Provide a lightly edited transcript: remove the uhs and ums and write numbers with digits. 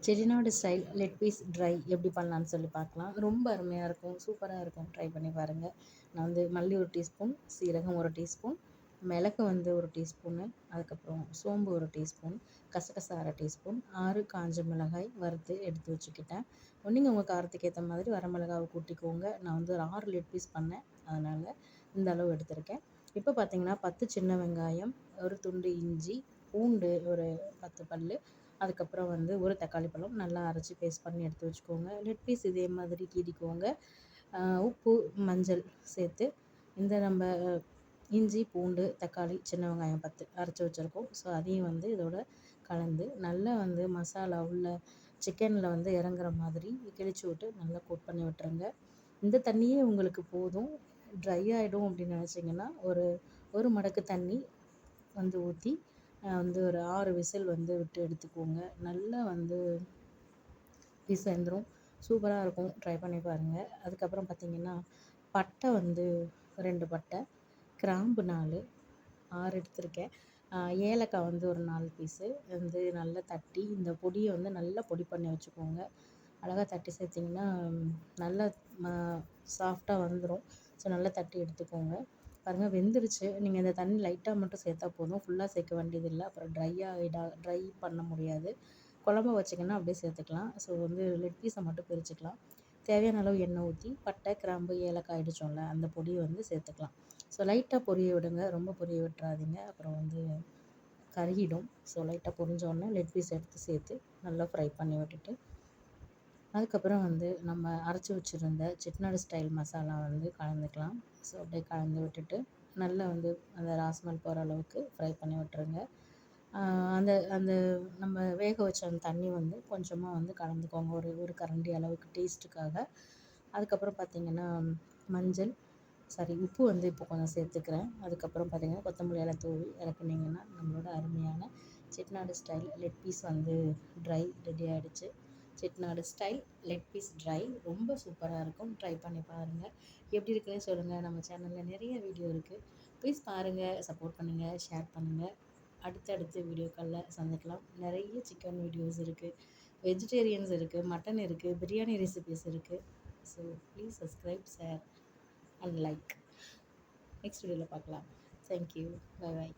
Chettinad style leg piece dry எப்படி பண்ணலான்னு சொல்லி பார்க்கலாம். ரொம்ப அருமையாக இருக்கும், சூப்பராக இருக்கும். ட்ரை பண்ணி பாருங்கள். நான் வந்து மல்லி ஒரு டீஸ்பூன், சீரகம் ஒரு டீஸ்பூன், மிளகு வந்து ஒரு டீஸ்பூனு, அதுக்கப்புறம் சோம்பு ஒரு டீஸ்பூன், கசகசா அரை டீஸ்பூன், 6 காஞ்ச மிளகாய் வறுத்து எடுத்து வச்சுக்கிட்டேன். நீங்கள் உங்கள் காரத்துக்கு ஏற்ற மாதிரி வரமிளகாவை கூட்டிக்கோங்க. நான் வந்து ஒரு 6 லெக் பீஸ் பண்ணேன், அதனால் இந்த அளவு எடுத்திருக்கேன். இப்போ பார்த்தீங்கன்னா 10 சின்ன வெங்காயம், ஒரு துண்டு இஞ்சி, பூண்டு ஒரு 10 பல், அதுக்கப்புறம் வந்து ஒரு தக்காளி பழம் நல்லா அரைச்சி பேஸ்ட் பண்ணி எடுத்து வச்சுக்கோங்க. லெக் பீஸ் இதே மாதிரி கீறிக்கோங்க. உப்பு, மஞ்சள் சேர்த்து இந்த நம்ம இஞ்சி, பூண்டு, தக்காளி, சின்ன வெங்காயம் 10 அரைச்சி வச்சுருக்கோம். ஸோ அதையும் வந்து இதோட கலந்து நல்லா வந்து மசாலா உள்ள சிக்கனில் வந்து இறங்குற மாதிரி கிழிச்சு விட்டு நல்லா கோட் பண்ணி விட்டுருங்க. இந்த தண்ணியே உங்களுக்கு போதும். ட்ரை ஆகிடும் அப்படின்னு நினச்சிங்கன்னா ஒரு மடக்கு தண்ணி வந்து ஊற்றி வந்து ஒரு 6 விசில் வந்து விட்டு எடுத்துக்கோங்க. நல்லா வந்து பீஸ் வெந்துடும், சூப்பராக இருக்கும். ட்ரை பண்ணி பாருங்கள். அதுக்கப்புறம் பார்த்திங்கன்னா பட்டை வந்து 2 பட்டை, கிராம்பு 4, 6 எடுத்திருக்கேன். ஏலக்காய் வந்து ஒரு 4 பீஸு வந்து நல்லா தட்டி இந்த பொடியை வந்து நல்லா பொடி பண்ணி வச்சுக்கோங்க. அழகாக தட்டி சேர்த்திங்கன்னா நல்லா சாஃப்டாக வந்துடும். ஸோ நல்லா தட்டி எடுத்துக்கோங்க. பாருங்கள் வெந்துருச்சு. நீங்கள் இந்த தண்ணி லைட்டாக மட்டும் சேர்த்தா போதும், ஃபுல்லாக சேர்க்க வேண்டியதில்லை. அப்புறம் ட்ரை பண்ண முடியாது. குழம்பு வச்சிங்கன்னா அப்படியே சேர்த்துக்கலாம். ஸோ வந்து லெக் பீஸை மட்டும் பிரிச்சுக்கலாம். தேவையான அளவு எண்ணெய் ஊற்றி பட்டை, கிராம்பு, ஏலக்காய் அடித்தோம்ல அந்த பொடியை வந்து சேர்த்துக்கலாம். ஸோ லைட்டாக பொரிய விடுங்க, ரொம்ப பொரிய விட்டுறாதீங்க, அப்புறம் வந்து கருகிடும். ஸோ லைட்டாக பொரிஞ்சோடனே லெக் பீஸ் எடுத்து சேர்த்து நல்லா ஃப்ரை பண்ணி விட்டுட்டு, அதுக்கப்புறம் வந்து நம்ம அரைச்சி வச்சுருந்த செட்டிநாடு ஸ்டைல் மசாலா வந்து கலந்துக்கலாம். ஸோ அப்படியே கலந்து விட்டுட்டு நல்லா வந்து அந்த ராஸ்மல் போகிற அளவுக்கு ஃப்ரை பண்ணி விட்டுருங்க. அந்த அந்த நம்ம வேக வச்ச அந்த தண்ணி வந்து கொஞ்சமாக வந்து கலந்துக்கோங்க, ஒரு கரண்டி அளவுக்கு டேஸ்ட்டுக்காக. அதுக்கப்புறம் பார்த்திங்கன்னா உப்பு வந்து இப்போ கொஞ்சம் சேர்த்துக்கிறேன். அதுக்கப்புறம் பார்த்திங்கன்னா கொத்தமல்லி இலை தூவி இறக்குனீங்கன்னா நம்மளோட அருமையான செட்டிநாடு ஸ்டைல் லெக் பீஸ் வந்து ட்ரை ரெடி ஆகிடுச்சு. Chettinad style leg piece dry ரொம்ப சூப்பராக இருக்கும். ட்ரை பண்ணி பாருங்கள். எப்படி இருக்குன்னு சொல்லுங்கள். நம்ம சேனலில் நிறைய வீடியோ இருக்குது, ப்ளீஸ் பாருங்கள், சப்போர்ட் பண்ணுங்கள், ஷேர் பண்ணுங்கள். அடுத்தடுத்த வீடியோக்களில் சந்திக்கலாம். நிறைய சிக்கன் வீடியோஸ் இருக்குது, வெஜிடேரியன்ஸ் இருக்குது, மட்டன் இருக்குது, பிரியாணி ரெசிபீஸ் இருக்குது. So please subscribe, share and like. Next வீடியோவில் பார்க்கலாம். தேங்க்யூ. Bye bye.